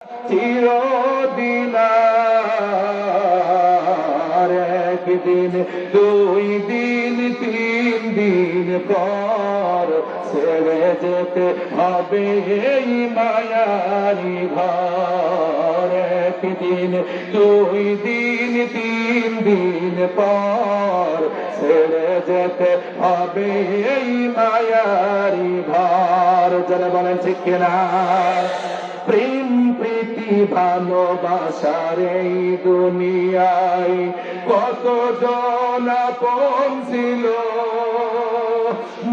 চিরদিন আর একদিন, 2 দিন 3 দিন পর ছেড়ে যেতে হবে এই মায়ারি ঘর। একদিন 2 দিন 3 দিন পর ছেড়ে যেতে হবে এই মায়ারি ঘর। যারা বলেন ঠিক কিনা? প্রেম প্রীতি ভালোবাসার এই দুনিয়ায় কতজন আপন ছিল,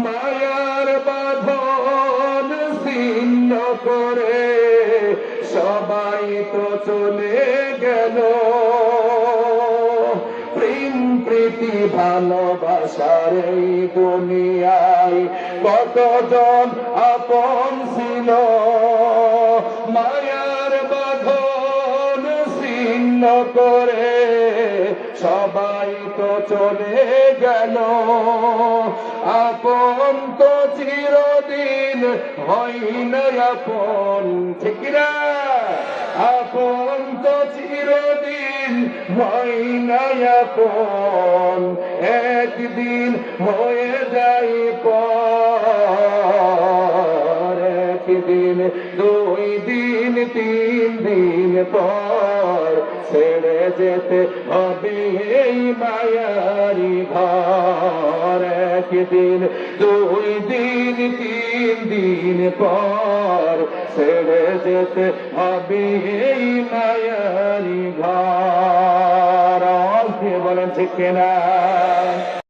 মায়ার বাঁধন ছিন্ন করে সবাই তো চলে গেল। প্রেম প্রীতি ভালোবাসার এই দুনিয়ায় কতজন আপন ছিল, মায়ার বাঁধন ছিন্ন করে সবাই তো চলে গেল। আপন তো চিরদিন হয় না আপন, ঠিক না? আপন তো চিরদিন হয় না আপন, একদিন হয়ে যাই পর। একদিন 2 দিন 3 দিন পর ছেড়ে যেতে হবে এই মায়ারি ঘর। একদিন 2 দিন 3 দিন পর ছেড়ে যেতে হবে এই মায়ারি ঘর। বলেন ঠিক কিনা?